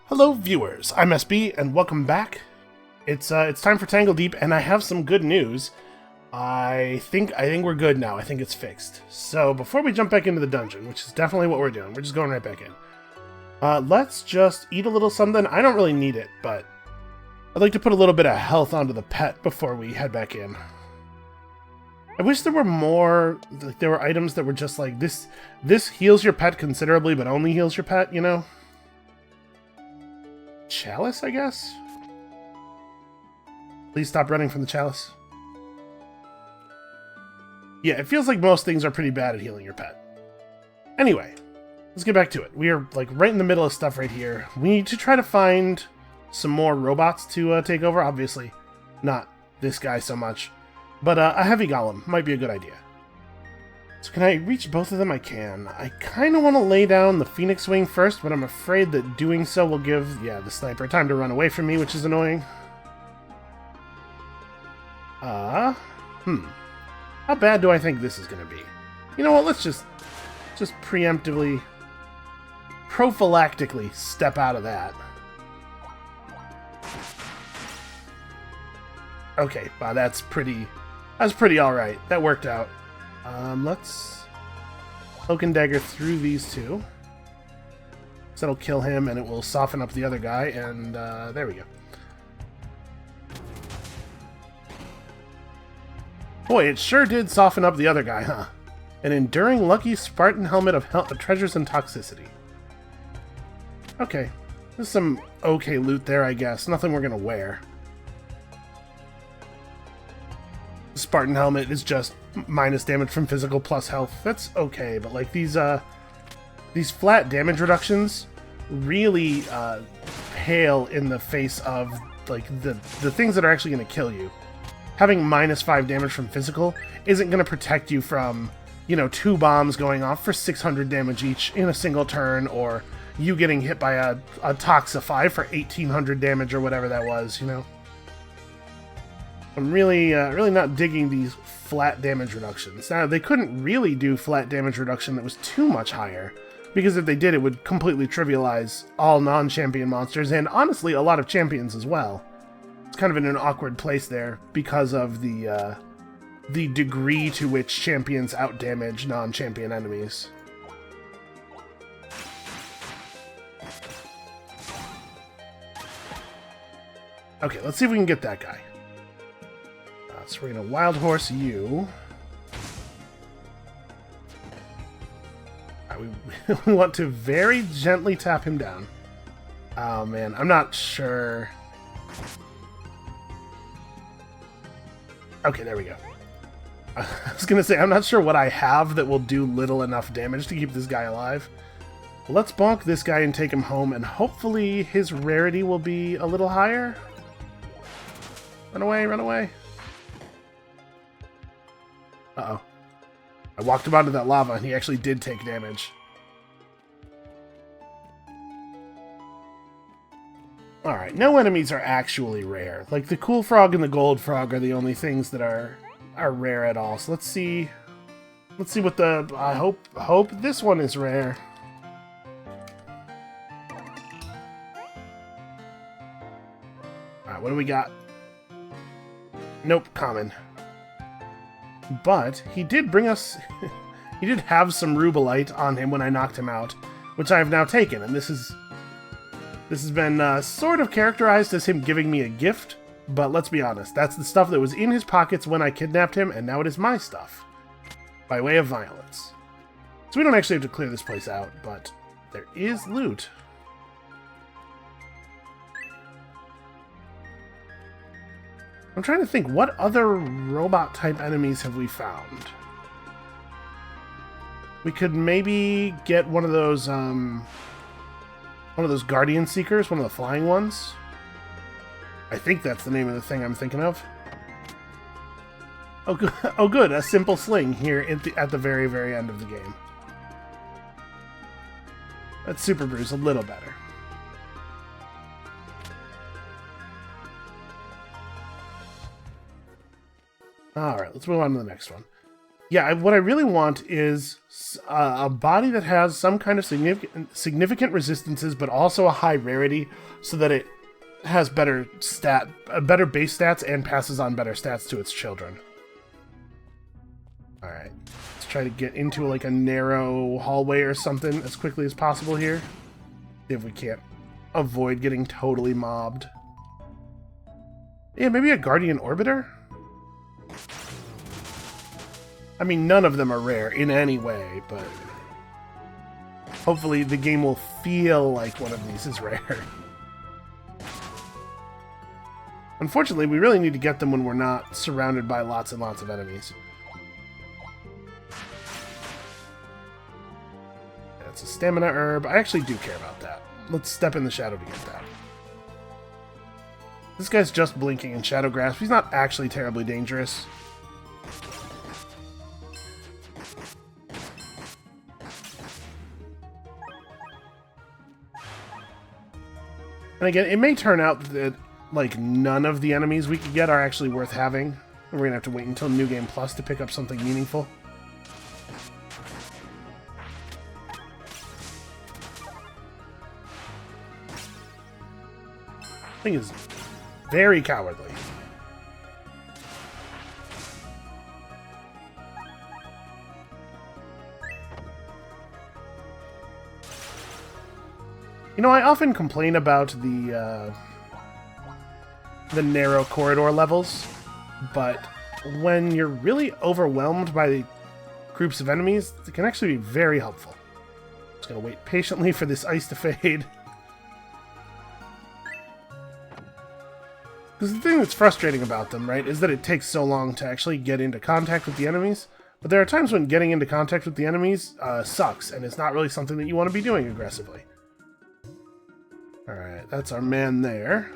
Hello viewers, I'm SB and welcome back. It's time for Tangledeep and I have some good news. I think we're good now. I think it's fixed. So before we jump back into the dungeon, which is definitely what we're doing, we're just going right back in. Let's just eat a little something. I don't really need it, but I'd like to put a little bit of health onto the pet before we head back in. I wish there were more, like there were items that were just like, this heals your pet considerably, but only heals your pet, you know? Chalice, I guess? Please stop running from the chalice. Yeah, it feels like most things are pretty bad at healing your pet. Anyway, let's get back to it. We are like right in the middle of stuff right here. We need to try to find some more robots to take over. Obviously, not this guy so much. But a heavy golem might be a good idea. So can I reach both of them? I can. I kind of want to lay down the Phoenix Wing first, but I'm afraid that doing so will give, the sniper time to run away from me, which is annoying. How bad do I think this is going to be? You know what, let's just preemptively, prophylactically step out of that. Okay, wow, that's pretty alright. That worked out. Let's cloak and dagger through these two. So that'll kill him and it will soften up the other guy, and there we go. Boy, it sure did soften up the other guy, huh? An enduring lucky Spartan helmet of treasures and toxicity. Okay, there's some okay loot there, I guess. Nothing we're gonna wear. Spartan helmet is just minus damage from physical plus health. That's okay, but like these flat damage reductions really pale in the face of like the things that are actually going to kill you. Having minus 5 damage from physical isn't going to protect you from, 2 bombs going off for 600 damage each in a single turn, or you getting hit by a Toxify for 1800 damage or whatever that was, I'm really not digging these flat damage reductions. Now, they couldn't really do flat damage reduction that was too much higher, because if they did, it would completely trivialize all non-champion monsters, and honestly, a lot of champions as well. It's kind of in an awkward place there, because of the degree to which champions outdamage non-champion enemies. Okay, let's see if we can get that guy. So we're going to Wild Horse you. We want to very gently tap him down. Oh man, I'm not sure. Okay, there we go. I was going to say, I'm not sure what I have that will do little enough damage to keep this guy alive. Let's bonk this guy and take him home, and hopefully his rarity will be a little higher. Run away, run away. Uh-oh. I walked him onto that lava and he actually did take damage. Alright, no enemies are actually rare. Like, the cool frog and the gold frog are the only things that are rare at all. So let's see what the... I hope this one is rare. Alright, what do we got? Nope, common. But he did bring us... he did have some Rubelite on him when I knocked him out, which I have now taken, and this has been sort of characterized as him giving me a gift, but let's be honest, that's the stuff that was in his pockets when I kidnapped him, and now it is my stuff, by way of violence. So we don't actually have to clear this place out, but there is loot. I'm trying to think, what other robot-type enemies have we found? We could maybe get one of those Guardian Seekers, one of the flying ones. I think that's the name of the thing I'm thinking of. Oh, good, a simple sling here at the very, very end of the game. That Super Brew's a little better. Alright, let's move on to the next one. Yeah, what I really want is a body that has some kind of significant resistances, but also a high rarity, so that it has better base stats and passes on better stats to its children. All right, let's try to get into like a narrow hallway or something as quickly as possible here, if we can't avoid getting totally mobbed. Yeah, maybe a Guardian Orbiter? I mean, none of them are rare in any way, but hopefully the game will feel like one of these is rare. Unfortunately, we really need to get them when we're not surrounded by lots and lots of enemies. That's a stamina herb. I actually do care about that. Let's step in the shadow to get that. This guy's just blinking in Shadow Grasp. He's not actually terribly dangerous. And again, it may turn out that like none of the enemies we could get are actually worth having. We're gonna have to wait until New Game Plus to pick up something meaningful. Thing is very cowardly. You know, I often complain about the narrow corridor levels, but when you're really overwhelmed by groups of enemies, it can actually be very helpful. Just gonna wait patiently for this ice to fade. Because the thing that's frustrating about them, right, is that it takes so long to actually get into contact with the enemies. But there are times when getting into contact with the enemies sucks, and it's not really something that you want to be doing aggressively. Alright, that's our man there.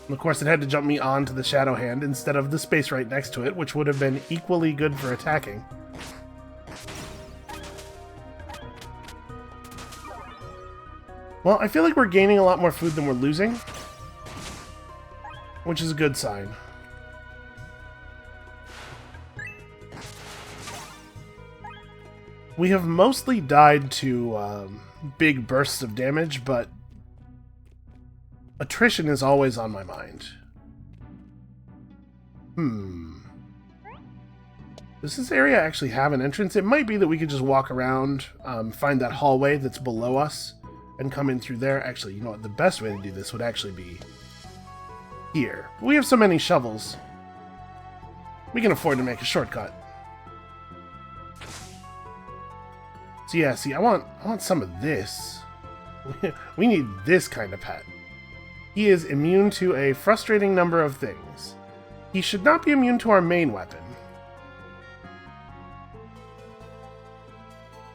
And of course, it had to jump me onto the Shadow Hand instead of the space right next to it, which would have been equally good for attacking. Well, I feel like we're gaining a lot more food than we're losing, which is a good sign. We have mostly died to big bursts of damage, but attrition is always on my mind. Does this area actually have an entrance? It might be that we could just walk around, find that hallway that's below us, and come in through there. Actually, you know what? The best way to do this would actually be here. We have so many shovels. We can afford to make a shortcut. So yeah, see, I want some of this. We need this kind of pet. He is immune to a frustrating number of things. He should not be immune to our main weapon.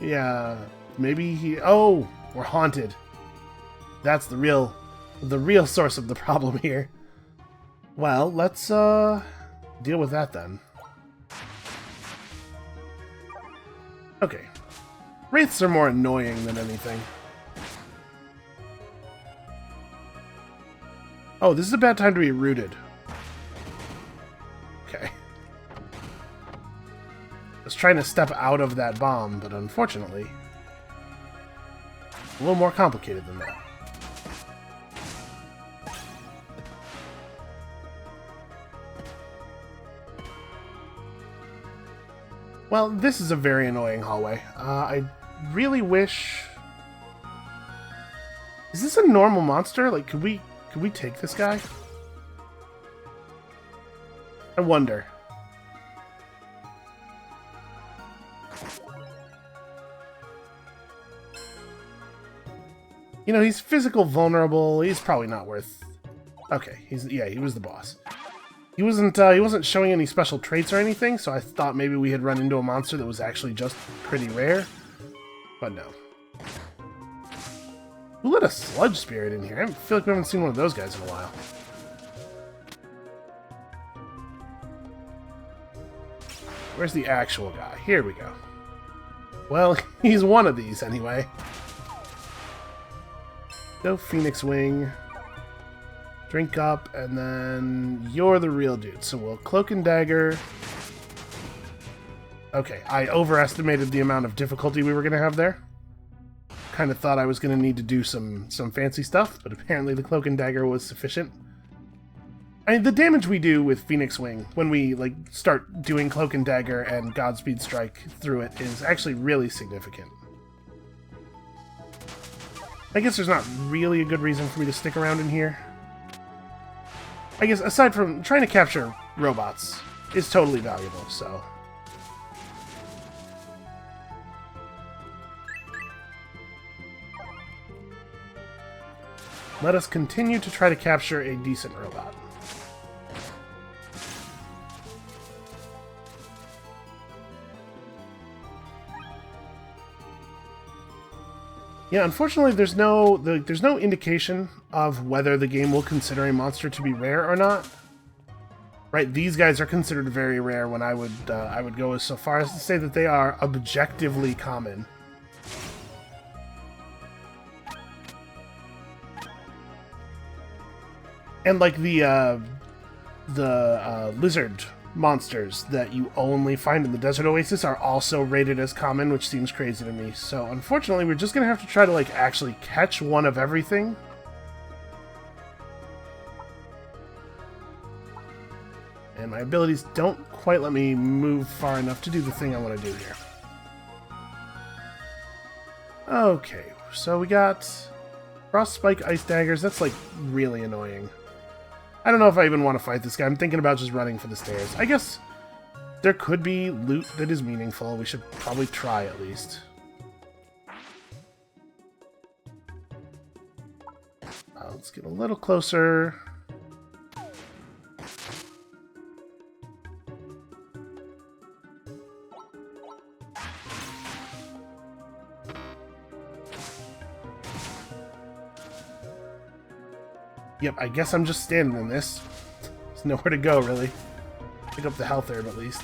Yeah, maybe he... Oh, we're haunted. That's the real source of the problem here. Well, let's deal with that then. Okay. Wraiths are more annoying than anything. Oh, this is a bad time to be rooted. Okay. I was trying to step out of that bomb, but unfortunately, a little more complicated than that. Well, this is a very annoying hallway. I really wish... Is this a normal monster? Like, could we take this guy? I wonder. You know, he's physical vulnerable. He's probably not worth... Okay, he was the boss. He wasn't showing any special traits or anything, so I thought maybe we had run into a monster that was actually just pretty rare. But no. Who let a sludge spirit in here? I feel like we haven't seen one of those guys in a while. Where's the actual guy? Here we go. Well, he's one of these anyway. Go Phoenix Wing. Drink up, and then you're the real dude. So we'll cloak and dagger. Okay, I overestimated the amount of difficulty we were going to have there. Kind of thought I was going to need to do some fancy stuff, but apparently the cloak and dagger was sufficient. I mean, the damage we do with Phoenix Wing when we like start doing cloak and dagger and Godspeed Strike through it is actually really significant. I guess there's not really a good reason for me to stick around in here. I guess aside from trying to capture robots is totally valuable, so... Let us continue to try to capture a decent robot. Yeah, unfortunately, there's no indication of whether the game will consider a monster to be rare or not. Right, these guys are considered very rare. When I would go so far as to say that they are objectively common. And like the lizard monsters that you only find in the Desert Oasis are also rated as common, which seems crazy to me. So unfortunately, we're just gonna have to try to like actually catch one of everything. And my abilities don't quite let me move far enough to do the thing I want to do here. Okay, so we got Frost Spike Ice Daggers. That's like really annoying. I don't know if I even want to fight this guy. I'm thinking about just running for the stairs. I guess there could be loot that is meaningful. We should probably try at least. Let's get a little closer. Yep, I guess I'm just standing in this. There's nowhere to go, really. Pick up the health herb, at least.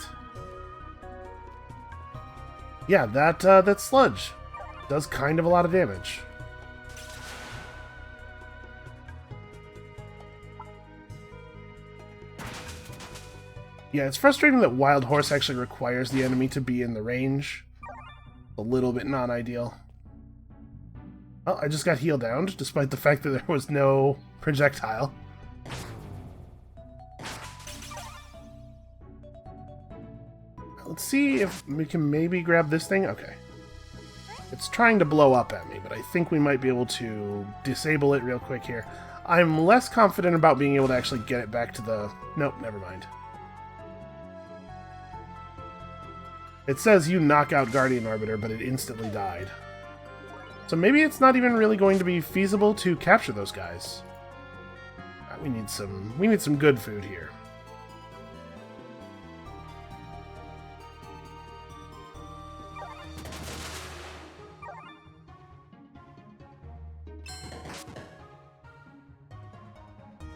Yeah, that sludge does kind of a lot of damage. Yeah, it's frustrating that Wild Horse actually requires the enemy to be in the range. A little bit non-ideal. Well, I just got healed down, despite the fact that there was no projectile. Let's see if we can maybe grab this thing. Okay. It's trying to blow up at me, but I think we might be able to disable it real quick here. I'm less confident about being able to actually get it back to the... Nope, never mind. It says you knock out Guardian Arbiter, but it instantly died. So maybe it's not even really going to be feasible to capture those guys. We need some good food here.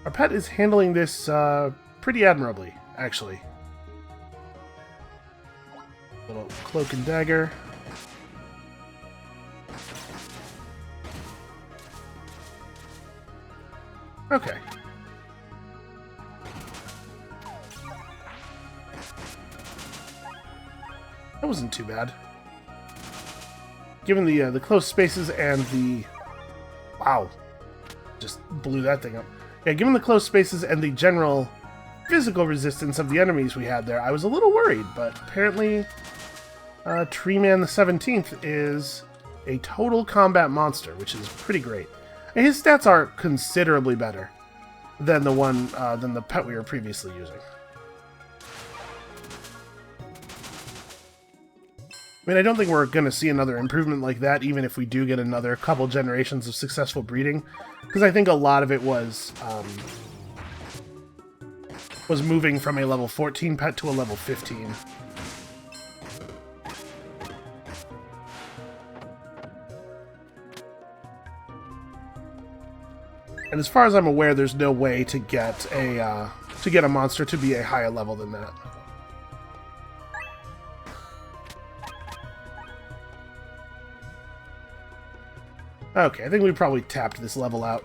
Our pet is handling this pretty admirably, actually. Little cloak and dagger. Okay. That wasn't too bad. Given the close spaces and the... Wow. Just blew that thing up. Yeah, given the close spaces and the general physical resistance of the enemies we had there, I was a little worried, but apparently Treeman the 17th is a total combat monster, which is pretty great. And his stats are considerably better than than the pet we were previously using. I mean, I don't think we're going to see another improvement like that, even if we do get another couple generations of successful breeding, because I think a lot of it was moving from a level 14 pet to a level 15. And as far as I'm aware, there's no way to get a monster to be a higher level than that. Okay, I think we probably tapped this level out.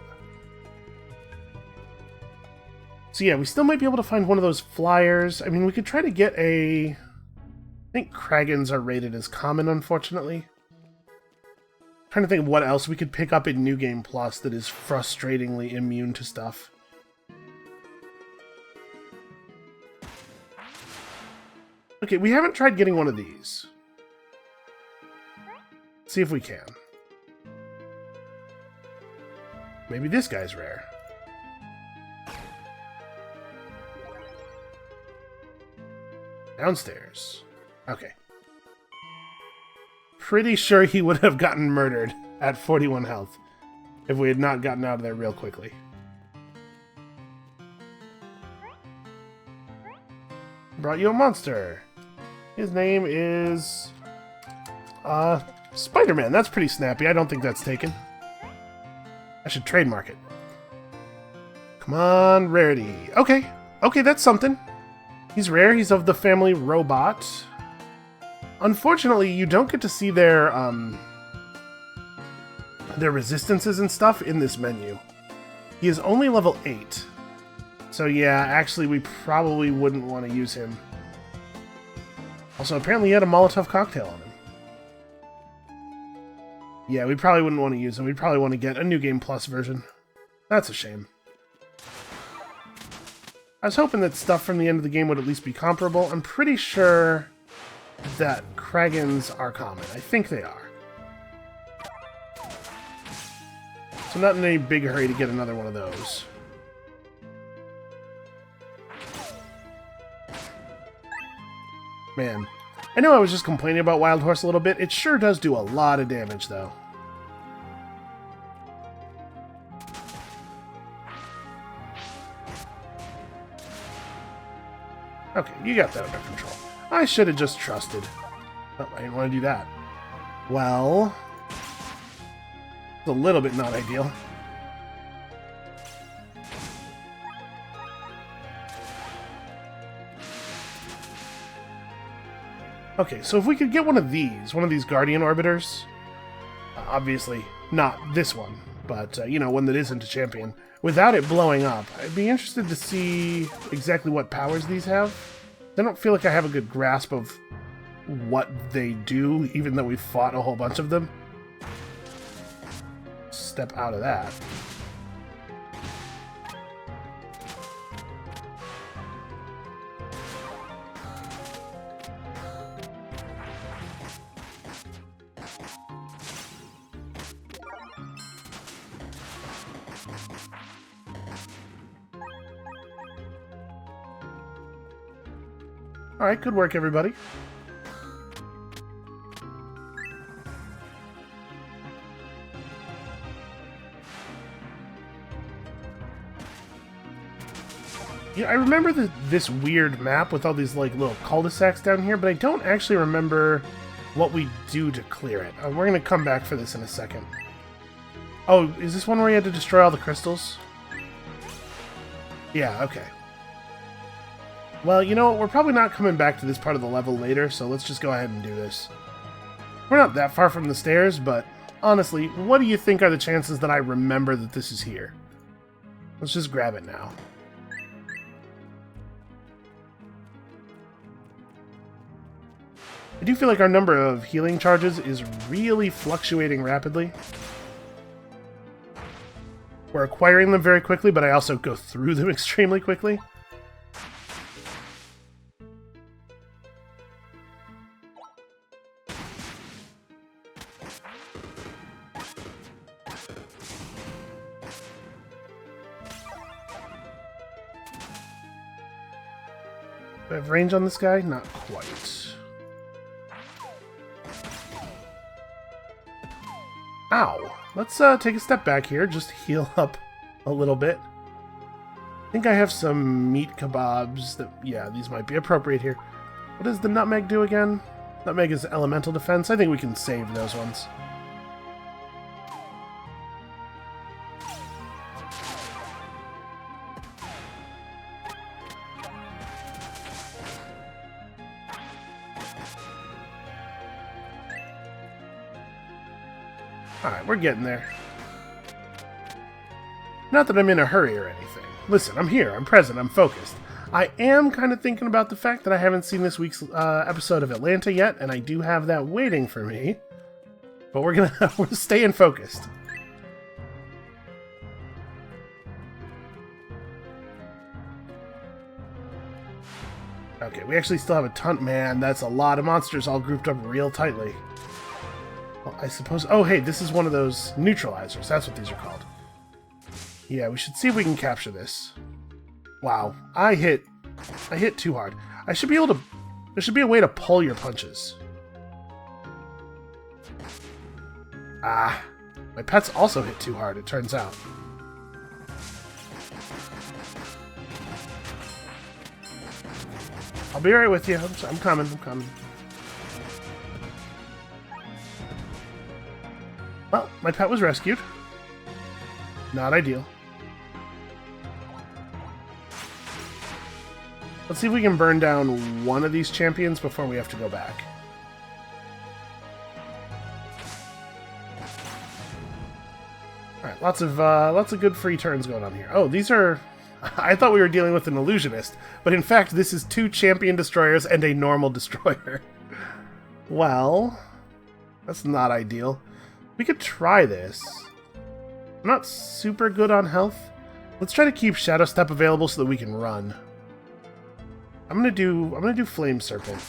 So yeah, we still might be able to find one of those flyers. I mean, we could try to get a... I think Kragans are rated as common, unfortunately. I'm trying to think of what else we could pick up in New Game Plus that is frustratingly immune to stuff. Okay, we haven't tried getting one of these. Let's see if we can. Maybe this guy's rare. Downstairs. Okay. Pretty sure he would have gotten murdered at 41 health if we had not gotten out of there real quickly. Brought you a monster. His name is... Spider-Man. That's pretty snappy. I don't think that's taken. I should trademark it. Come on, rarity. Okay. Okay, that's something. He's rare. He's of the family Robot. Unfortunately, you don't get to see their resistances and stuff in this menu. He is only level 8. So yeah, actually we probably wouldn't want to use him. Also, apparently he had a Molotov cocktail on him. Yeah, we probably wouldn't want to use him. We'd probably want to get a New Game Plus version. That's a shame. I was hoping that stuff from the end of the game would at least be comparable. I'm pretty sure that Kragans are common. I think they are. So I'm not in any big hurry to get another one of those. Man, I know I was just complaining about Wild Horse a little bit. It sure does do a lot of damage, though. Okay, you got that under control. I should have just trusted. Oh, I didn't want to do that. Well... it's a little bit not ideal. Okay, so if we could get one of these Guardian Orbiters, obviously not this one, but, you know, one that isn't a champion, without it blowing up, I'd be interested to see exactly what powers these have. I don't feel like I have a good grasp of what they do, even though we've fought a whole bunch of them. Step out of that. Alright, good work, everybody. Yeah, I remember this weird map with all these like little cul-de-sacs down here, but I don't actually remember what we do to clear it. We're going to come back for this in a second. Oh, is this one where you had to destroy all the crystals? Yeah, okay. Well, you know what? We're probably not coming back to this part of the level later, so let's just go ahead and do this. We're not that far from the stairs, but honestly, what do you think are the chances that I remember that this is here? Let's just grab it now. I do feel like our number of healing charges is really fluctuating rapidly. We're acquiring them very quickly, but I also go through them extremely quickly. Do I have range on this guy? Not quite. Ow! Let's take a step back here, just heal up a little bit. I think I have some meat kebabs that, yeah, these might be appropriate here. What does the nutmeg do again? Nutmeg is elemental defense. I think we can save those ones. Alright, we're getting there. Not that I'm in a hurry or anything. Listen, I'm here, I'm present, I'm focused. I am kind of thinking about the fact that I haven't seen this week's episode of Atlanta yet, and I do have that waiting for me. But we're staying focused. Okay, we actually still have a ton. Man, that's a lot of monsters all grouped up real tightly. Well, I suppose... Oh, hey, this is one of those neutralizers. That's what these are called. Yeah, we should see if we can capture this. Wow, I hit too hard. I should be able to... There should be a way to pull your punches. Ah, my pets also hit too hard, it turns out. I'll be right with you. I'm coming. Well, my pet was rescued. Not ideal. Let's see if we can burn down one of these champions before we have to go back. Alright, lots of good free turns going on here. Oh, these are... I thought we were dealing with an illusionist, but in fact this is 2 champion destroyers and a normal destroyer. Well, that's not ideal. We could try this. I'm not super good on health. Let's try to keep Shadow Step available so that we can run. I'm gonna do Flame Serpent.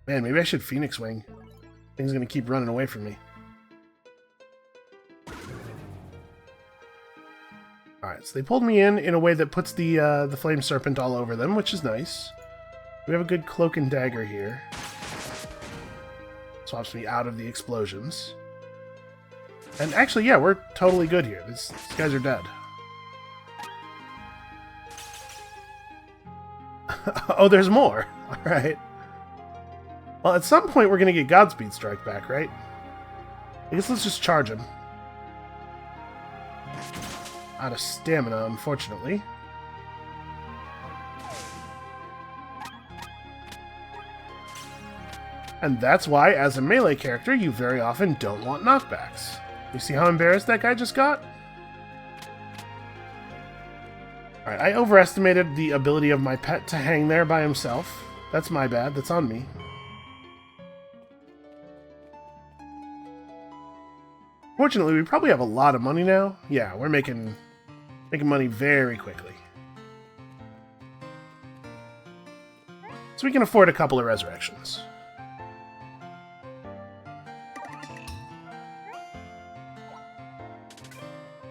Man, maybe I should Phoenix Wing. Thing's gonna keep running away from me. Alright, so they pulled me in a way that puts the Flame Serpent all over them, which is nice. We have a good Cloak and Dagger here. Swaps me out of the explosions. And actually, yeah, we're totally good here. These guys are dead. Oh, there's more. Alright. Well, at some point we're going to get Godspeed Strike back, right? I guess let's just charge him. Out of stamina, unfortunately. And that's why, as a melee character, you very often don't want knockbacks. You see how embarrassed that guy just got? Alright, I overestimated the ability of my pet to hang there by himself. That's my bad, that's on me. Fortunately, we probably have a lot of money now. Yeah, we're making money very quickly. So we can afford a couple of resurrections.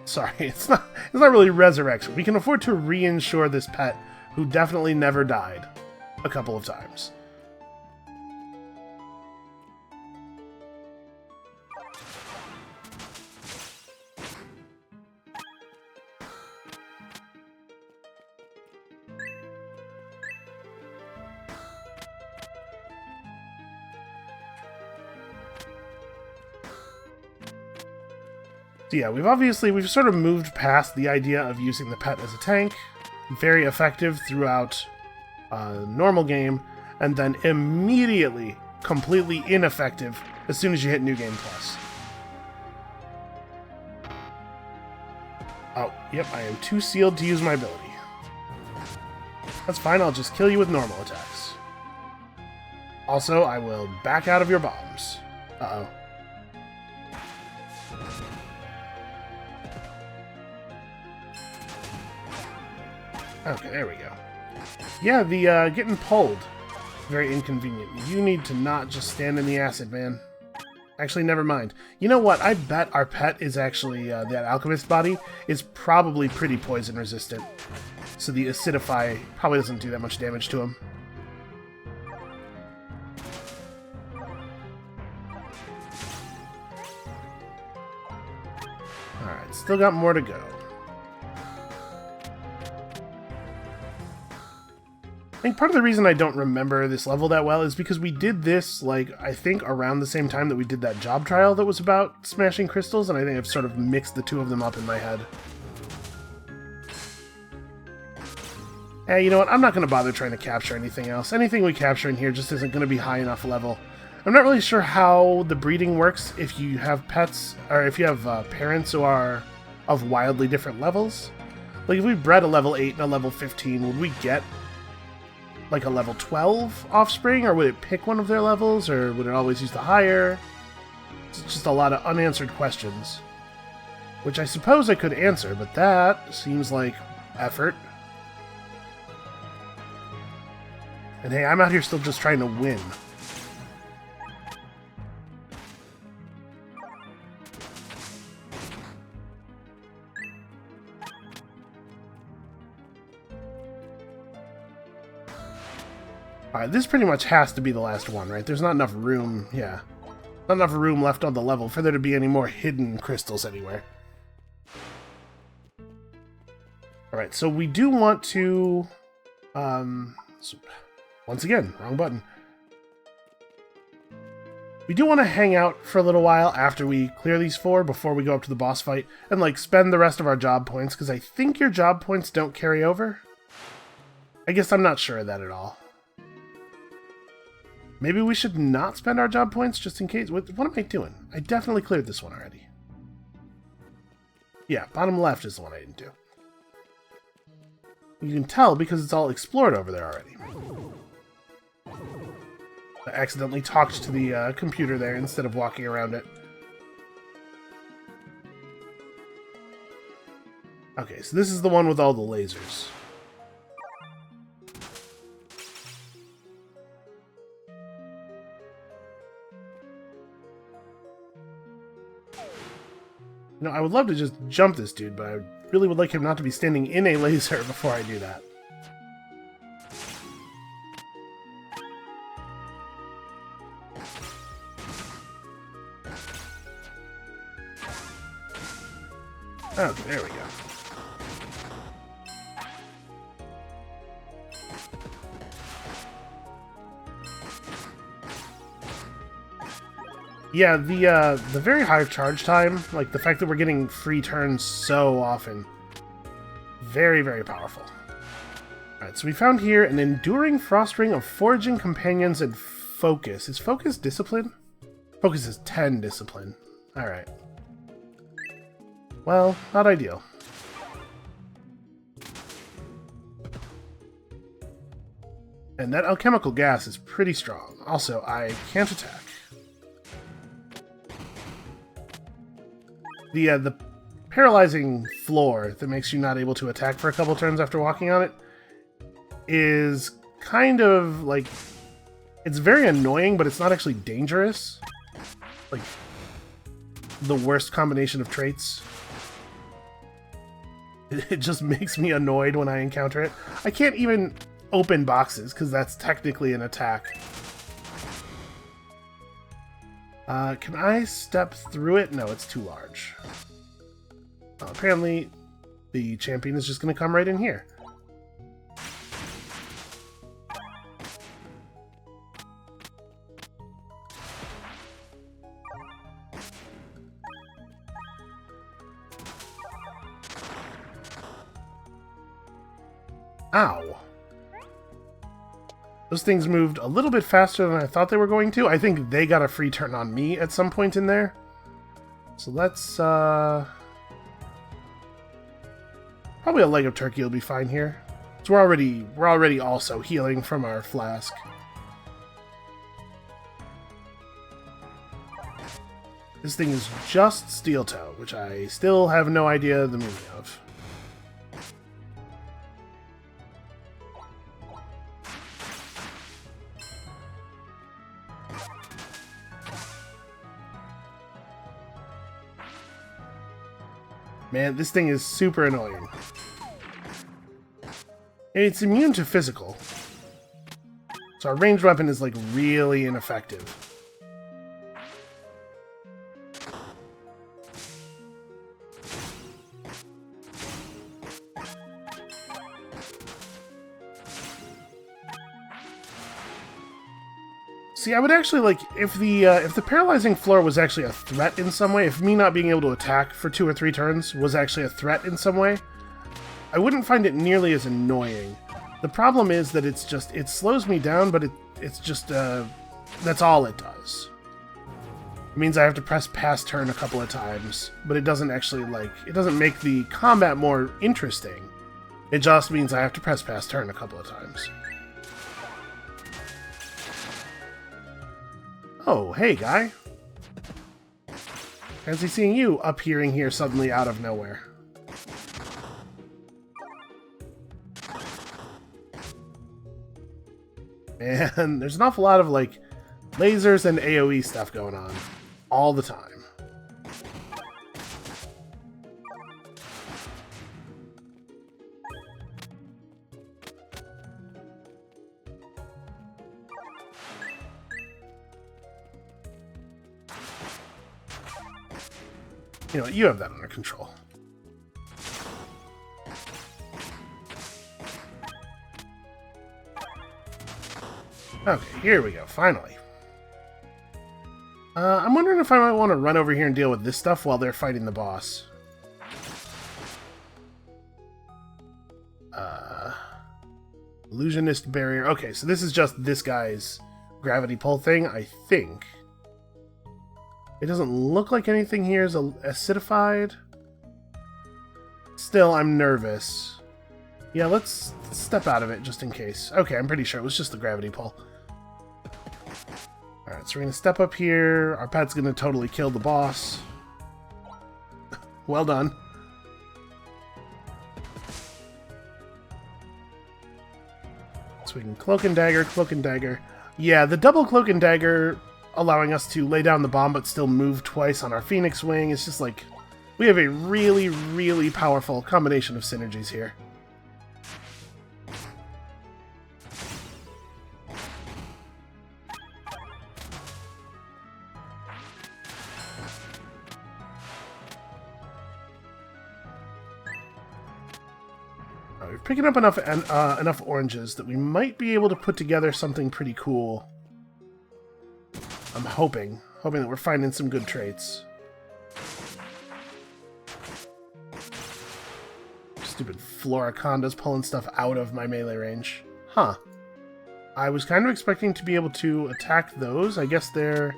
Sorry, it's not really resurrection. We can afford to reinsure this pet who definitely never died a couple of times. So yeah, we've sort of moved past the idea of using the pet as a tank. Very effective throughout normal game, and then immediately completely ineffective as soon as you hit New Game Plus. Oh, yep, I am too sealed to use my ability. That's fine, I'll just kill you with normal attacks. Also, I will back out of your bombs. Uh-oh. Okay, there we go. Yeah, the getting pulled. Very inconvenient. You need to not just stand in the acid, man. Actually, never mind. You know what? I bet our pet is actually, that alchemist body is probably pretty poison resistant. So the acidify probably doesn't do that much damage to him. Alright, still got more to go. I think part of the reason I don't remember this level that well is because we did this, like, I think around the same time that we did that job trial that was about smashing crystals, and I think I've sort of mixed the two of them up in my head. Hey, you know what? I'm not going to bother trying to capture anything else. Anything we capture in here just isn't going to be high enough level. I'm not really sure how the breeding works if you have pets, or if you have parents who are of wildly different levels. Like, if we bred a level 8 and a level 15, would we get, like, a level 12 offspring, or would it pick one of their levels, or would it always use the higher? It's just a lot of unanswered questions, which I suppose I could answer, but that seems like effort. And hey, I'm out here still just trying to win. Alright, this pretty much has to be the last one, right? There's not enough room, yeah. Not enough room left on the level for there to be any more hidden crystals anywhere. Alright, so we do want to... once again, wrong button. We do want to hang out for a little while after we clear these 4 before we go up to the boss fight and, like, spend the rest of our job points, because I think your job points don't carry over. I guess I'm not sure of that at all. Maybe we should not spend our job points just in case. What am I doing? I definitely cleared this one already. Yeah, bottom left is the one I didn't do. You can tell because it's all explored over there already. I accidentally talked to the computer there instead of walking around it. Okay, so this is the one with all the lasers. You know, I would love to just jump this dude, but I really would like him not to be standing in a laser before I do that. Okay, there we go. Yeah, the very high charge time, like the fact that we're getting free turns so often, very, very powerful. Alright, so we found here an enduring frost ring of foraging companions and focus. Is focus discipline? Focus is 10 discipline. Alright. Well, not ideal. And that alchemical gas is pretty strong. Also, I can't attack. The paralyzing floor that makes you not able to attack for a couple turns after walking on it is kind of like... It's very annoying, but it's not actually dangerous. Like, the worst combination of traits. It just makes me annoyed when I encounter it. I can't even open boxes, because that's technically an attack. Can I step through it? No, it's too large. Apparently, the champion is just going to come right in here. Ow. Those things moved a little bit faster than I thought they were going to. I think they got a free turn on me at some point in there. So let's, probably a leg of turkey will be fine here. So we're already also healing from our flask. This thing is just steel toe, which I still have no idea the meaning of. Man, this thing is super annoying. And it's immune to physical. So our ranged weapon is, like, really ineffective. See, I would actually like if the paralyzing floor was actually a threat in some way, if me not being able to attack for 2 or 3 turns was actually a threat in some way, I wouldn't find it nearly as annoying. The problem is that it slows me down, but it's just that's all it does. means I have to press past turn a couple of times, but it doesn't actually, like, it doesn't make the combat more interesting. It just means I have to press past turn a couple of times. Oh, hey, guy. Fancy seeing you appearing here suddenly out of nowhere. And there's an awful lot of, like, lasers and AoE stuff going on all the time. You know, you have that under control. Okay, here we go, finally. I'm wondering if I might want to run over here and deal with this stuff while they're fighting the boss. Illusionist barrier. Okay, so this is just this guy's gravity pull thing, I think. It doesn't look like anything here is acidified. Still, I'm nervous. Yeah, let's step out of it just in case. Okay, I'm pretty sure it was just the gravity pull. Alright, so we're going to step up here. Our pet's going to totally kill the boss. Well done. So we can cloak and dagger, cloak and dagger. Yeah, the double cloak and dagger allowing us to lay down the bomb but still move twice on our Phoenix Wing. It's just like, we have a really, really powerful combination of synergies here. We're picking up enough oranges that we might be able to put together something pretty cool. I'm hoping that we're finding some good traits. Stupid Floriconda's pulling stuff out of my melee range. Huh. I was kind of expecting to be able to attack those. I guess they're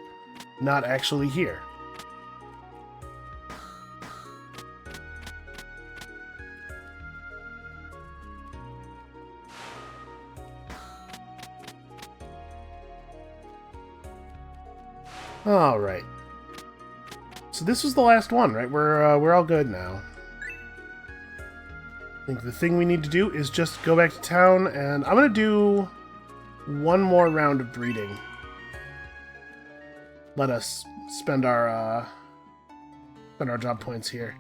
not actually here. Alright. So this was the last one, right? We're all good now. I think the thing we need to do is just go back to town, and I'm going to do one more round of breeding. Let us spend our job points here.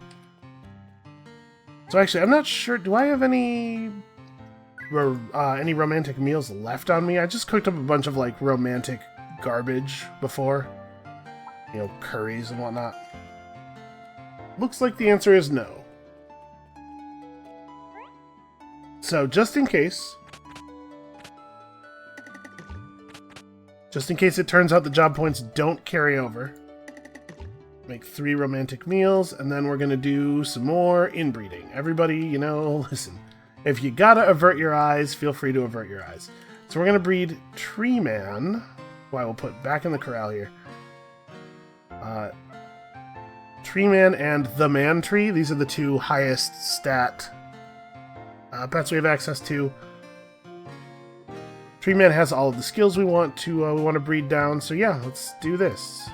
So actually, I'm not sure. Do I have any romantic meals left on me? I just cooked up a bunch of like romantic garbage before. You know, curries and whatnot. Looks like the answer is no. So, just in case it turns out the job points don't carry over, make 3 romantic meals, and then we're going to do some more inbreeding. Everybody, you know, listen. If you gotta avert your eyes, feel free to avert your eyes. So we're going to breed Tree Man, who I will put back in the corral here. Tree Man and the Man Tree. These are the 2 highest stat pets we have access to. Tree Man has all of the skills we want to breed down. So yeah, let's do this.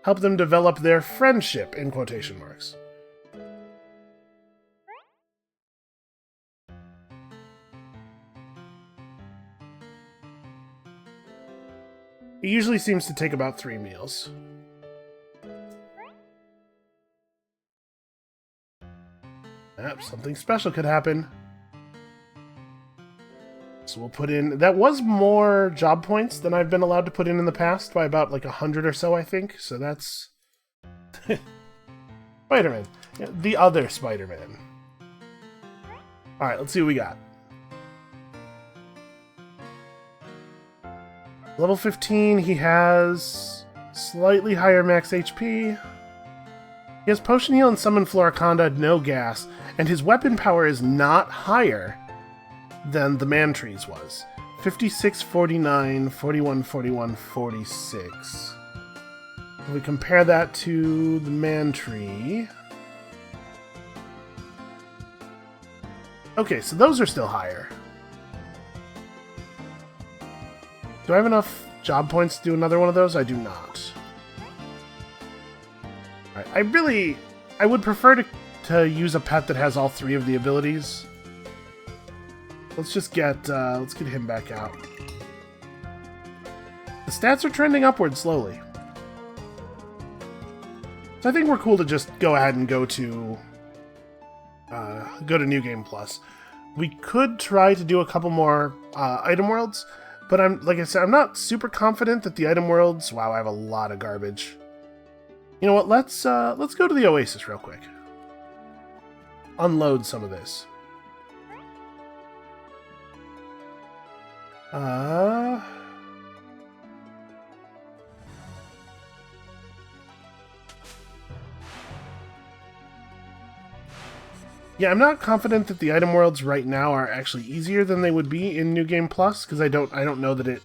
Help them develop their friendship, in quotation marks. It usually seems to take about 3 meals. Yep, something special could happen. So we'll put in... That was more job points than I've been allowed to put in the past, by about like 100 or so, I think. So that's... Spider-Man. Yeah, the other Spider-Man. Alright, let's see what we got. Level 15, he has slightly higher max HP. He has Potion Heal and Summon Floriconda, no gas, and his weapon power is not higher than the Man Tree's was. 56, 49, 41, 41, 46. If we compare that to the man tree... Okay, so those are still higher. Do I have enough job points to do another one of those? I do not. Alright, I would prefer to use a pet that has all three of the abilities. Let's get him back out. The stats are trending upward slowly. So I think we're cool to just go ahead and go to New Game Plus. We could try to do a couple more item worlds, but like I said, I'm not super confident that the item worlds... Wow, I have a lot of garbage. You know what? Let's go to the Oasis real quick. Unload some of this. Yeah, I'm not confident that the item worlds right now are actually easier than they would be in New Game Plus, because I don't know that it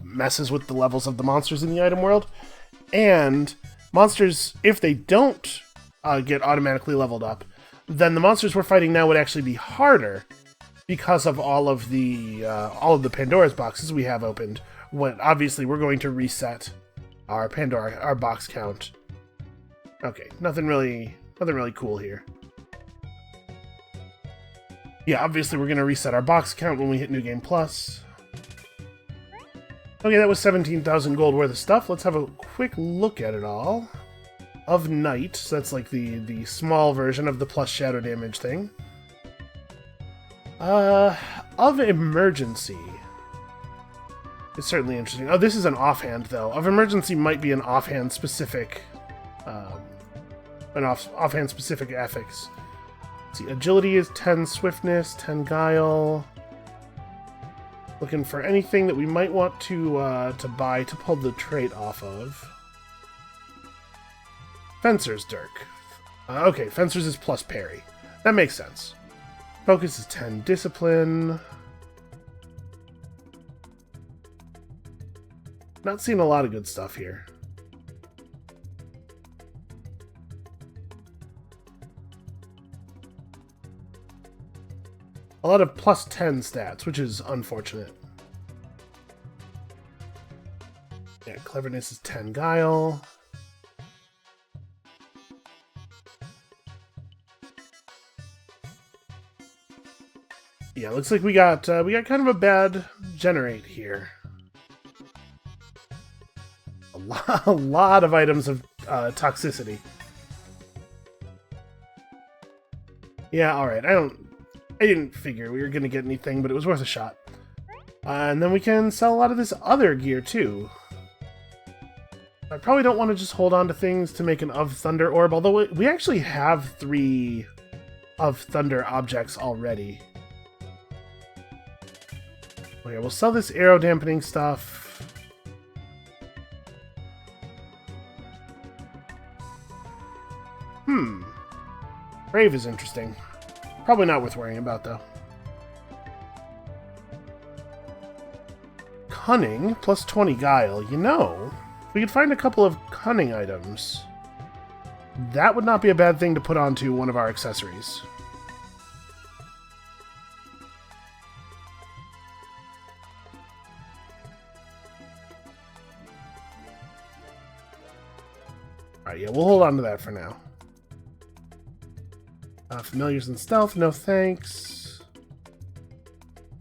messes with the levels of the monsters in the item world. And monsters, if they don't get automatically leveled up, then the monsters we're fighting now would actually be harder because of all of the Pandora's boxes we have opened. When obviously we're going to reset our box count. Okay, nothing really cool here. Yeah, obviously we're going to reset our box count when we hit New Game Plus. Okay, that was 17,000 gold worth of stuff. Let's have a quick look at it all. Of Night, so that's like the small version of the plus shadow damage thing. Of Emergency. It's certainly interesting. Oh, this is an offhand, though. Of Emergency might be an offhand specific... offhand specific affix. Let's see, Agility is 10 Swiftness, 10 Guile. Looking for anything that we might want to buy to pull the trait off of. Fencer's Dirk. Okay, Fencer's is plus parry. That makes sense. Focus is 10 Discipline. Not seeing a lot of good stuff here. A lot of plus 10 stats, which is unfortunate. Yeah, Cleverness is 10 Guile. Yeah, looks like we got kind of a bad generate here. A lot of items of toxicity. Yeah, all right. I didn't figure we were gonna get anything, but it was worth a shot. And then we can sell a lot of this other gear too. I probably don't want to just hold on to things to make an Of Thunder orb, although we actually have 3 Of Thunder objects already. Okay, we'll sell this arrow dampening stuff. Brave is interesting. Probably not worth worrying about, though. Cunning, plus 20 Guile. You know, if we could find a couple of cunning items, that would not be a bad thing to put onto one of our accessories. Alright, yeah, we'll hold on to that for now. Familiars and Stealth, no thanks.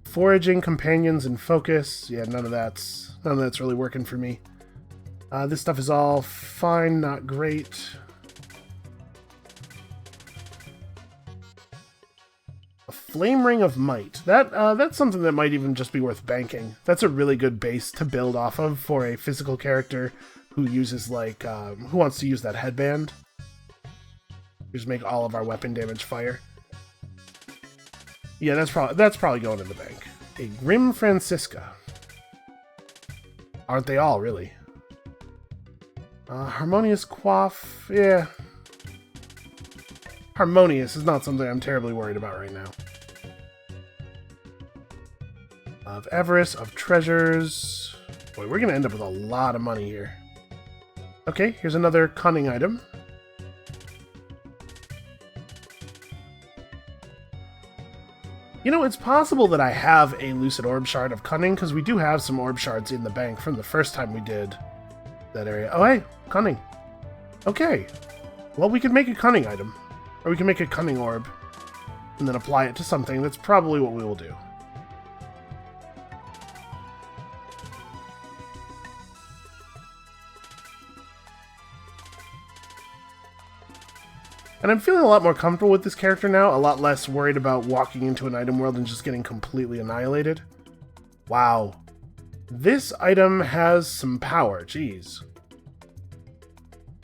Foraging, Companions, and Focus. Yeah, none of that's really working for me. This stuff is all fine, not great. A Flame Ring of Might. That's something that might even just be worth banking. That's a really good base to build off of for a physical character who uses, like, who wants to use that headband. Just make all of our weapon damage fire. Yeah, that's probably going in the bank. A Grim Francisca. Aren't they all, really? Harmonious Quaff, yeah. Harmonious is not something I'm terribly worried about right now. Of avarice, of treasures. Boy, we're going to end up with a lot of money here. Okay, here's another cunning item. You know, it's possible that I have a lucid orb shard of cunning, because we do have some orb shards in the bank from the first time we did that area. Oh, hey, cunning. Okay. Well, we could make a cunning item. Or we can make a cunning orb and then apply it to something. That's probably what we will do. And I'm feeling a lot more comfortable with this character now, a lot less worried about walking into an item world and just getting completely annihilated. Wow. This item has some power, jeez.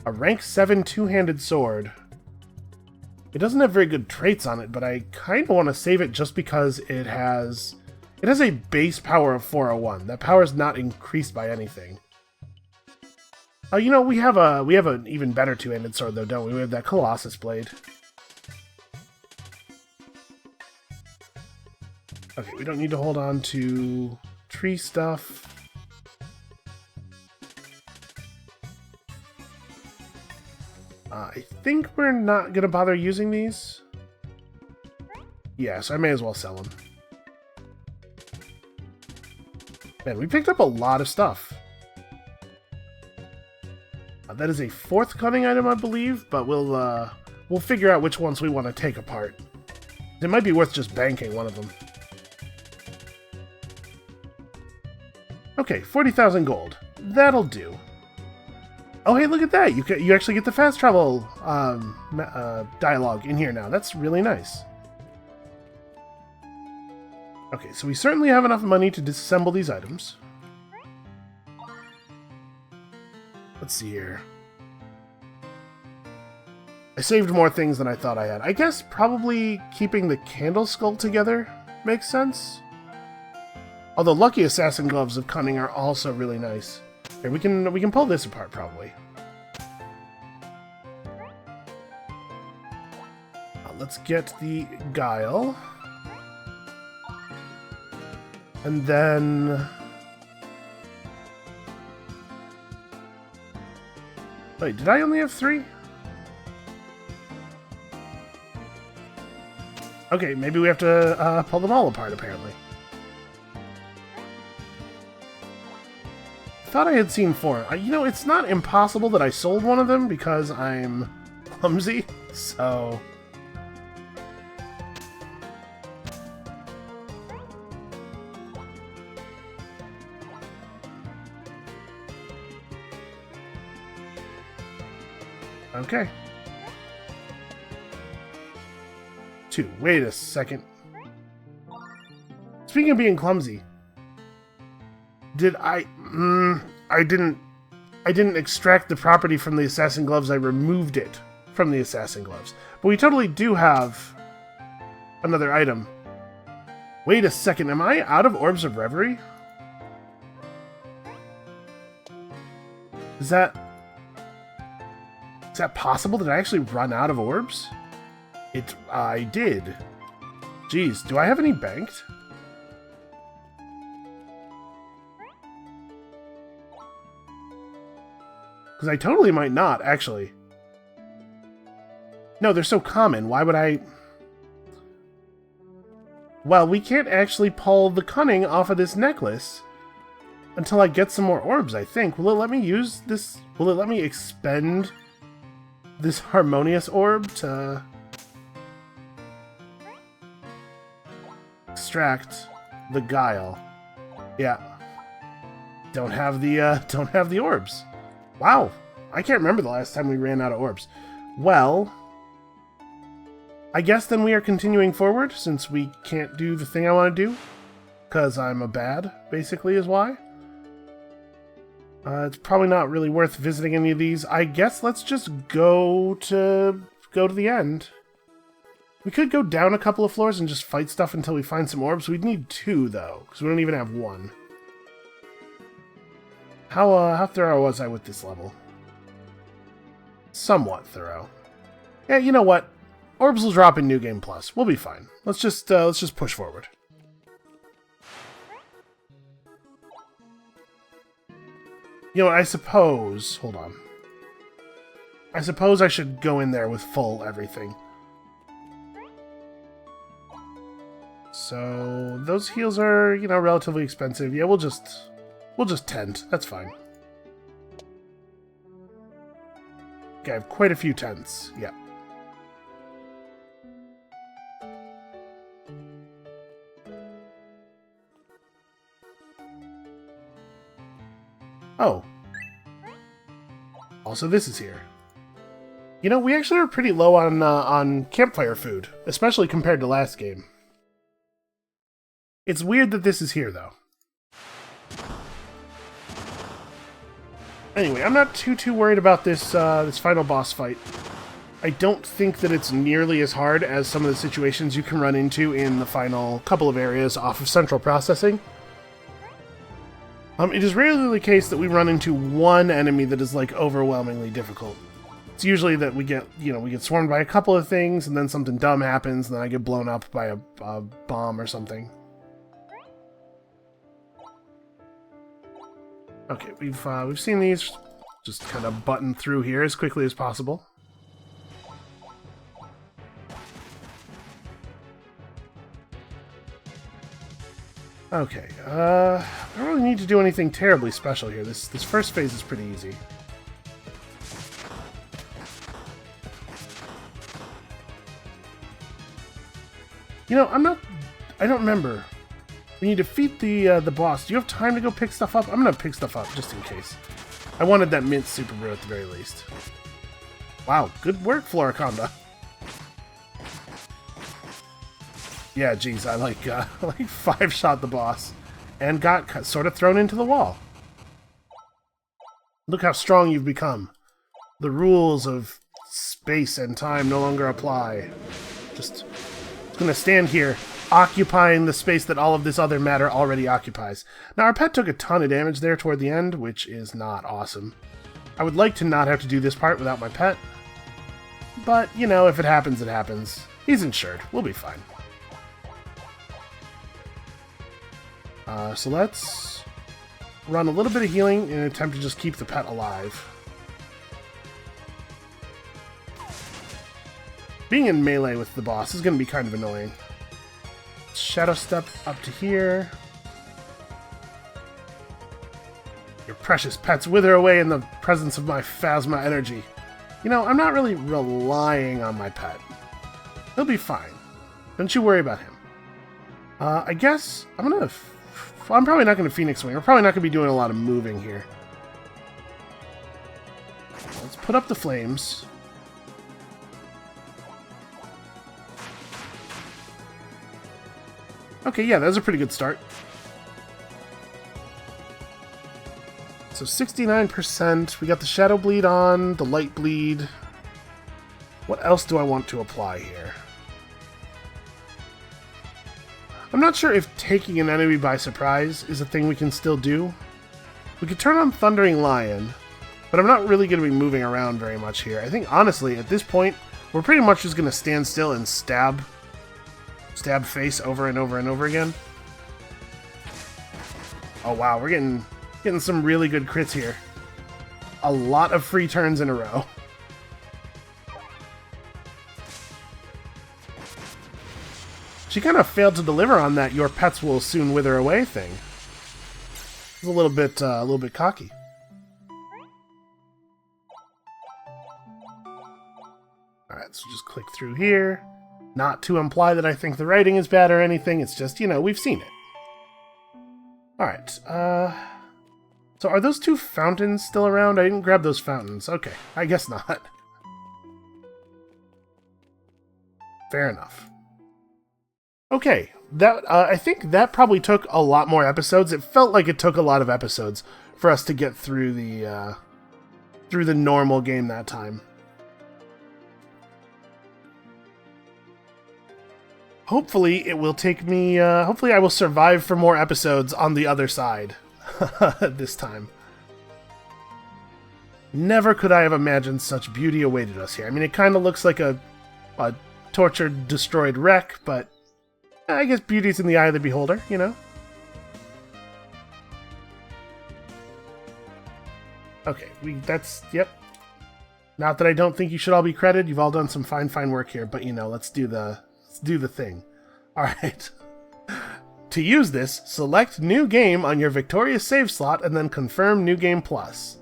A rank 7 two-handed sword. It doesn't have very good traits on it, but I kind of want to save it just because it has a base power of 401. That power is not increased by anything. Oh, you know, we have an even better two-handed sword, though, don't we? We have that Colossus Blade. Okay, we don't need to hold on to tree stuff. I think we're not going to bother using these. Yeah, so I may as well sell them. Man, we picked up a lot of stuff. That is a 4th cunning item, I believe, but we'll figure out which ones we want to take apart. It might be worth just banking one of them. Okay, 40,000 gold. That'll do. Oh, hey, look at that! You actually get the fast travel dialogue in here now. That's really nice. Okay, so we certainly have enough money to disassemble these items. Let's see here. I saved more things than I thought I had. I guess probably keeping the candle skull together makes sense. Although lucky assassin gloves of cunning are also really nice. Here, we can pull this apart probably. Let's get the guile. And then wait, did I only have 3? Okay, maybe we have to pull them all apart, apparently. I thought I had seen 4. You know, it's not impossible that I sold one of them because I'm clumsy, so... Okay. 2. Wait a second. Speaking of being clumsy, did I didn't extract the property from the assassin gloves. I removed it from the assassin gloves. But we totally do have another item. Wait a second. Am I out of Orbs of Reverie? Is that possible? Did I actually run out of orbs? I did. Jeez, do I have any banked? Because I totally might not, actually. No, they're so common. Why would I... Well, we can't actually pull the cunning off of this necklace until I get some more orbs, I think. Will it let me use this? Will it let me expend this harmonious orb to extract the guile? Yeah. Don't have the orbs. Wow. I can't remember the last time we ran out of orbs. Well, I guess then we are continuing forward since we can't do the thing I want to do. Because I'm a bad, basically, is why. It's probably not really worth visiting any of these. I guess let's just go to the end. We could go down a couple of floors and just fight stuff until we find some orbs. We'd need 2, though, because we don't even have 1. How thorough was I with this level? Somewhat thorough. Yeah, you know what? Orbs will drop in New Game Plus. We'll be fine. Let's just push forward. You know, I suppose... Hold on. I suppose I should go in there with full everything. So, those heals are, you know, relatively expensive. Yeah, we'll just tent. That's fine. Okay, I have quite a few tents. Yeah. Oh. Also, this is here. You know, we actually are pretty low on campfire food, especially compared to last game. It's weird that this is here, though. Anyway, I'm not too worried about this this final boss fight. I don't think that it's nearly as hard as some of the situations you can run into in the final couple of areas off of central processing. It is rarely the case that we run into one enemy that is, like, overwhelmingly difficult. It's usually that we get swarmed by a couple of things, and then something dumb happens, and then I get blown up by a bomb or something. Okay, we've seen these. Just kind of button through here as quickly as possible. Okay, I don't really need to do anything terribly special here. This first phase is pretty easy. You know, I don't remember. When you defeat the boss, do you have time to go pick stuff up? I'm gonna pick stuff up just in case. I wanted that mint super brew at the very least. Wow, good work, Floriconda. Yeah, geez, I like 5-shot the boss and got sort of thrown into the wall. Look how strong you've become. The rules of space and time no longer apply. Just gonna stand here, occupying the space that all of this other matter already occupies. Now, our pet took a ton of damage there toward the end, which is not awesome. I would like to not have to do this part without my pet. But, you know, if it happens, it happens. He's insured. We'll be fine. So let's run a little bit of healing in an attempt to just keep the pet alive. Being in melee with the boss is going to be kind of annoying. Shadow step up to here. Your precious pets wither away in the presence of my phasma energy. You know, I'm not really relying on my pet. He'll be fine. Don't you worry about him. I guess I'm probably not going to Phoenix Wing. We're probably not going to be doing a lot of moving here. Let's put up the flames. Okay, yeah, that was a pretty good start. So 69%. We got the Shadow Bleed on, the Light Bleed. What else do I want to apply here? I'm not sure if taking an enemy by surprise is a thing we can still do. We could turn on Thundering Lion, but I'm not really going to be moving around very much here. I think, honestly, at this point, we're pretty much just going to stand still and stab face over and over and over again. Oh wow, we're getting some really good crits here. A lot of free turns in a row. She kind of failed to deliver on that "your pets will soon wither away" thing. It's a little bit cocky. All right, so just click through here. Not to imply that I think the writing is bad or anything. It's just, you know, we've seen it. All right. So are those two fountains still around? I didn't grab those fountains. Okay, I guess not. Fair enough. Okay, that I think that probably took a lot more episodes. It felt like it took a lot of episodes for us to get through the normal game that time. Hopefully it will take me, hopefully I will survive for more episodes on the other side this time. Never could I have imagined such beauty awaited us here. I mean, it kind of looks like a tortured, destroyed wreck, but I guess beauty's in the eye of the beholder, you know? Okay, yep. Not that I don't think you should all be credited. You've all done some fine work here, but you know, let's do the thing. All right. To use this, select New Game on your Victorious save slot and then confirm New Game Plus.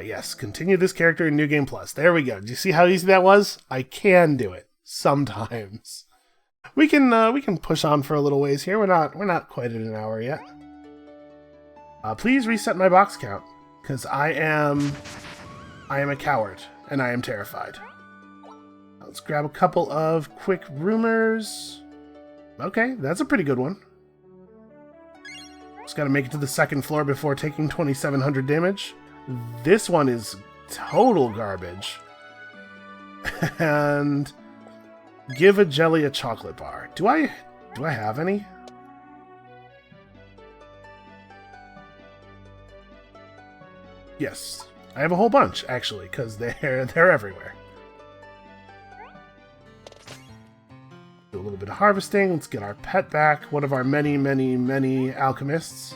Yes, continue this character in New Game Plus. There we go. Do you see how easy that was? I can do it sometimes. We can push on for a little ways here. We're not quite at an hour yet. Please reset my box count, because I am a coward and I am terrified. Let's grab a couple of quick rumors. Okay, that's a pretty good one. Just got to make it to the second floor before taking 2,700 damage. This one is total garbage. And give a jelly a chocolate bar. Do I have any? Yes, I have a whole bunch actually, because they're everywhere. Do a little bit of harvesting. Let's get our pet back. One of our many alchemists.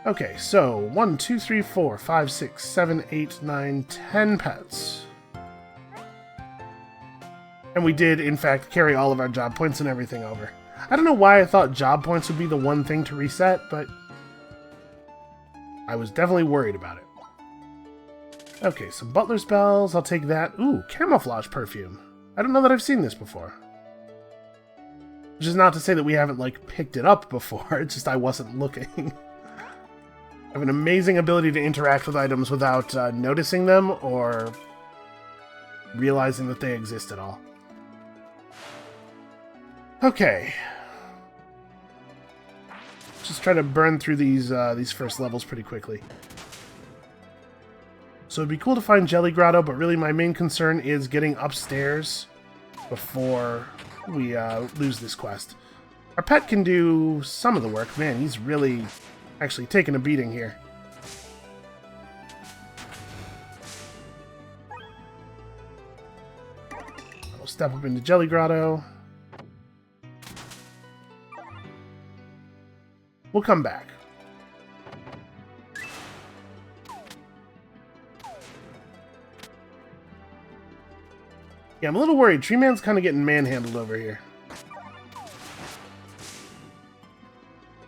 Okay, so 1, 2, 3, 4, 5, 6, 7, 8, 9, 10 pets. And we did, in fact, carry all of our job points and everything over. I don't know why I thought job points would be the one thing to reset, but I was definitely worried about it. Okay, some butler spells. I'll take that. Ooh, camouflage perfume. I don't know that I've seen this before. Which is not to say that we haven't, like, picked it up before. It's just I wasn't looking. I have an amazing ability to interact with items without noticing them or realizing that they exist at all. Okay. Just try to burn through these first levels pretty quickly. So it'd be cool to find Jelly Grotto, but really my main concern is getting upstairs before we lose this quest. Our pet can do some of the work. Man, he's really actually taking a beating here. I'll step up into Jelly Grotto. We'll come back. Yeah, I'm a little worried. Tree Man's kind of getting manhandled over here.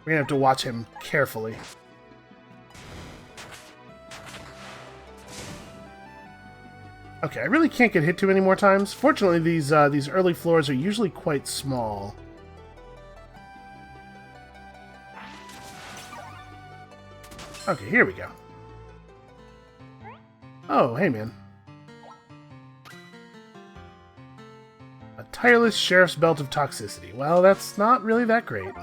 We're gonna have to watch him carefully. Okay, I really can't get hit too many more times. Fortunately, these early floors are usually quite small. Okay, here we go. Oh, hey man. A tireless sheriff's belt of toxicity. Well, that's not really that great.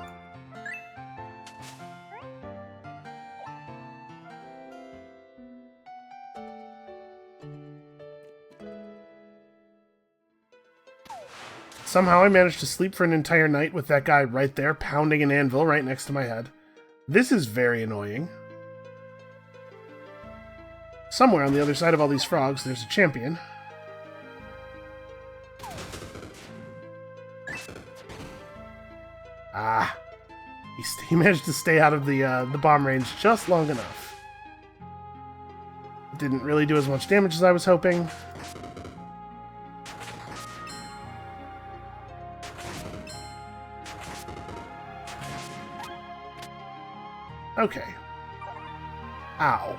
Somehow I managed to sleep for an entire night with that guy right there pounding an anvil right next to my head. This is very annoying. Somewhere on the other side of all these frogs, there's a champion. Ah. He managed to stay out of the bomb range just long enough. Didn't really do as much damage as I was hoping. Okay. Ow.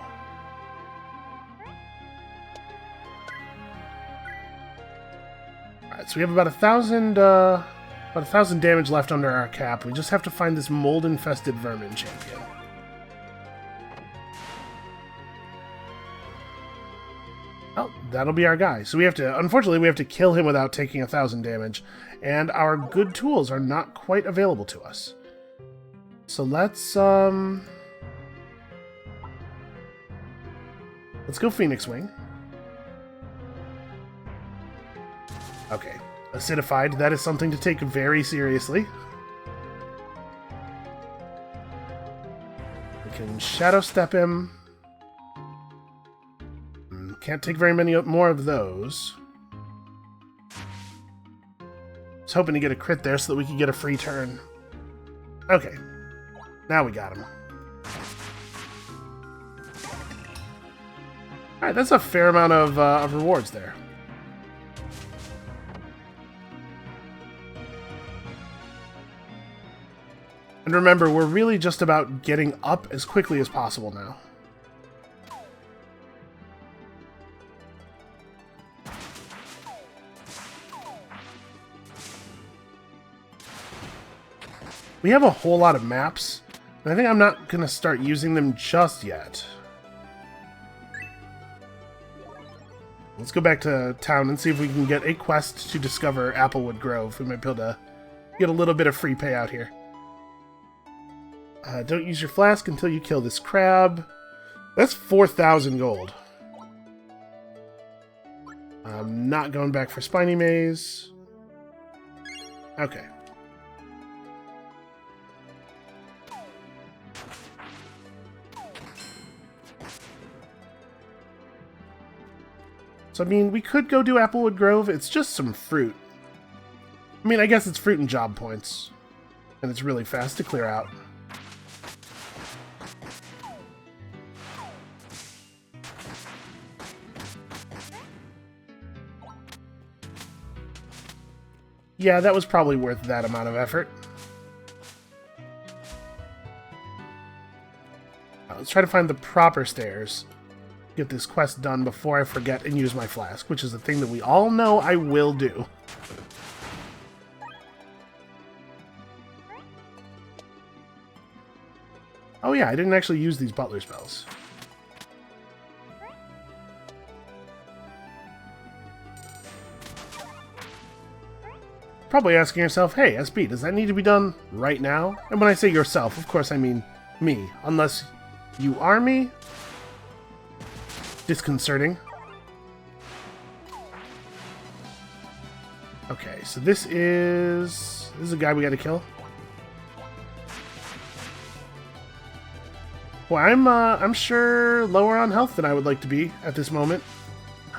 Alright, so we have about 1,000 damage left under our cap. We just have to find this mold-infested vermin champion. Oh, that'll be our guy. So unfortunately, we have to kill him without taking 1,000 damage, and our good tools are not quite available to us. So let's go Phoenix Wing. Okay, acidified, that is something to take very seriously. We can Shadow Step him. Can't take very many more of those. was hoping to get a crit there so that we could get a free turn. Okay. Now we got him. Alright, that's a fair amount of rewards there. And remember, we're really just about getting up as quickly as possible now. We have a whole lot of maps, and I think I'm not going to start using them just yet. Let's go back to town and see if we can get a quest to discover Applewood Grove. We might be able to get a little bit of free payout here. Don't use your flask until you kill this crab. That's 4,000 gold. I'm not going back for Spiny Maze. Okay. So, I mean, we could go do Applewood Grove. It's just some fruit. I mean, I guess it's fruit and job points. And it's really fast to clear out. Yeah, that was probably worth that amount of effort. Let's try to find the proper stairs. Get this quest done before I forget and use my flask, which is the thing that we all know I will do. Oh yeah, I didn't actually use these butler spells. Probably asking yourself, hey, SB, does that need to be done right now? And when I say yourself, of course I mean me. Unless you are me? Disconcerting. Okay, so this is a guy we gotta kill. Well, I'm sure lower on health than I would like to be at this moment.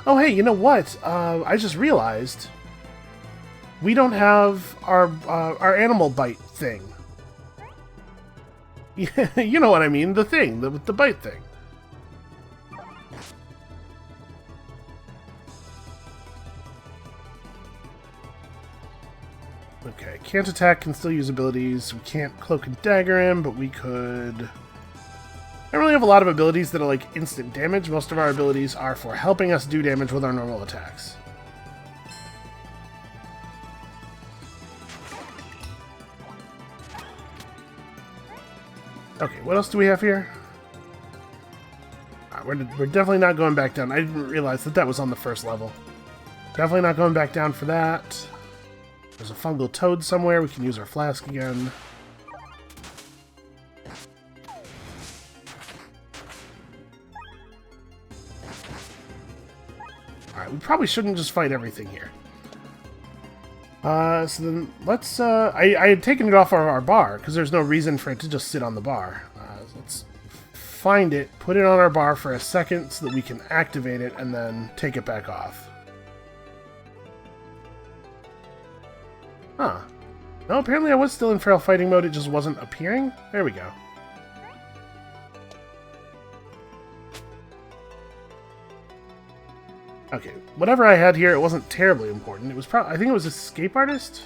Oh, hey, you know what? I just realized we don't have our animal bite thing. You know what I mean? The thing, the bite thing. Okay, can't attack, can still use abilities. We can't cloak and dagger him, but we could... I don't really have a lot of abilities that are like instant damage. Most of our abilities are for helping us do damage with our normal attacks. Okay, what else do we have here? We're definitely not going back down. I didn't realize that was on the first level. Definitely not going back down for that. There's a fungal toad somewhere. We can use our flask again. Alright, we probably shouldn't just fight everything here. So then let's... I had taken it off our bar, because there's no reason for it to just sit on the bar. Let's find it, put it on our bar for a second so that we can activate it, and then take it back off. Huh. No, apparently I was still in feral fighting mode, it just wasn't appearing? There we go. Okay, whatever I had here, it wasn't terribly important. It was I think it was Escape Artist?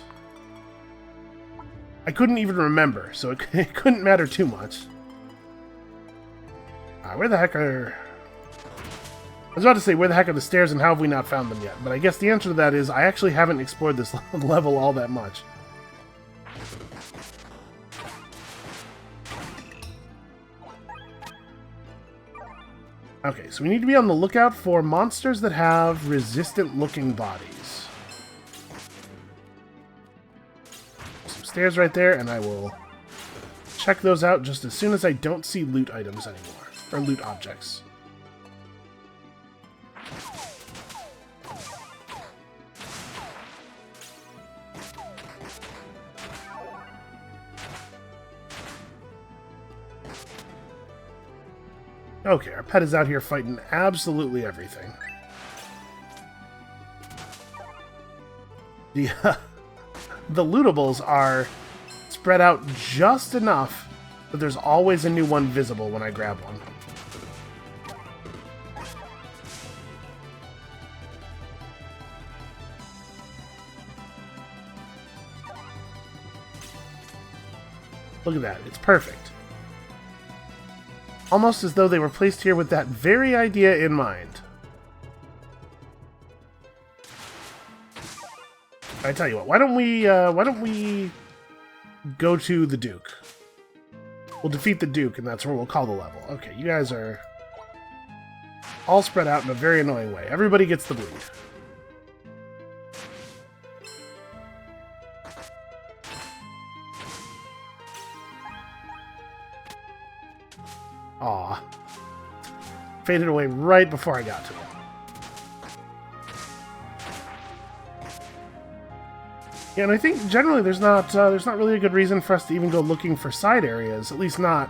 I couldn't even remember, so it couldn't matter too much. Where the heck are... I was about to say, where the heck are the stairs and how have we not found them yet? But I guess the answer to that is, I actually haven't explored this level all that much. Okay, so we need to be on the lookout for monsters that have resistant-looking bodies. Some stairs right there, and I will check those out just as soon as I don't see loot items anymore. Or loot objects. Okay, our pet is out here fighting absolutely everything. the lootables are spread out just enough that there's always a new one visible when I grab one. Look at that, it's perfect. Almost as though they were placed here with that very idea in mind. I tell you what, why don't we go to the Duke? We'll defeat the Duke, and that's where we'll call the level. Okay, you guys are all spread out in a very annoying way. Everybody gets the bleed. Aw. Faded away right before I got to it. Yeah, and I think generally there's not really a good reason for us to even go looking for side areas. At least not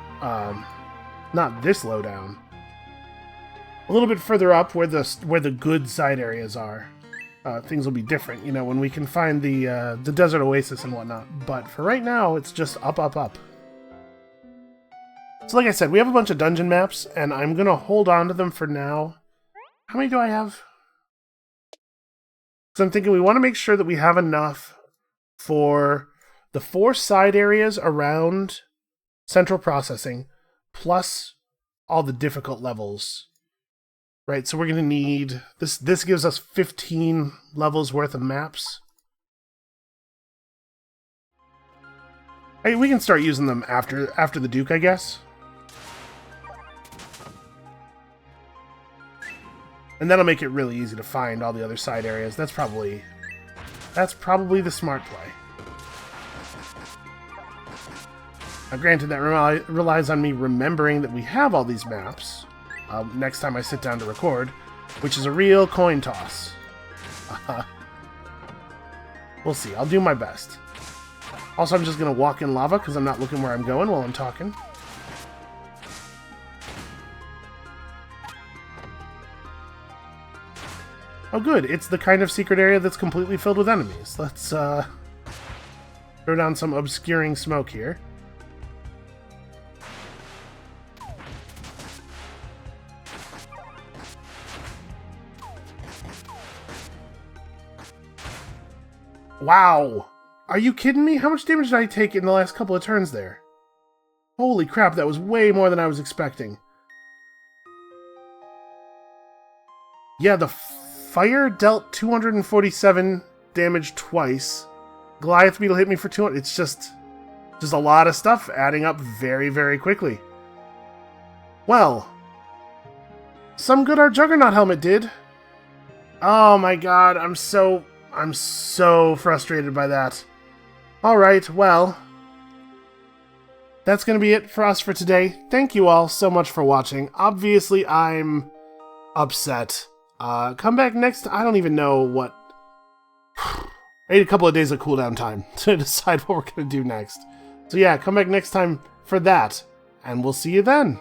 this low down. A little bit further up, where the good side areas are, things will be different. You know, when we can find the desert oasis and whatnot. But for right now, it's just up, up, up. So like I said, we have a bunch of dungeon maps, and I'm going to hold on to them for now. How many do I have? So I'm thinking we want to make sure that we have enough for the 4 side areas around central processing, plus all the difficult levels. Right, so we're going to need... This gives us 15 levels worth of maps. Hey, we can start using them after the Duke, I guess. And that'll make it really easy to find all the other side areas. That's probably the smart play. Now, granted, that relies on me remembering that we have all these maps next time I sit down to record, which is a real coin toss. We'll see. I'll do my best. Also, I'm just going to walk in lava because I'm not looking where I'm going while I'm talking. Oh good, it's the kind of secret area that's completely filled with enemies. Let's throw down some obscuring smoke here. Wow! Are you kidding me? How much damage did I take in the last couple of turns there? Holy crap, that was way more than I was expecting. Yeah, the fire dealt 247 damage twice. Goliath Beetle hit me for 200. It's just a lot of stuff adding up very, very quickly. Well, some good our Juggernaut helmet did. Oh my god, I'm so frustrated by that. Alright, well, that's going to be it for us for today. Thank you all so much for watching. Obviously, I'm upset. Come back next... I don't even know what... I need a couple of days of cooldown time to decide what we're going to do next. So yeah, come back next time for that, and we'll see you then.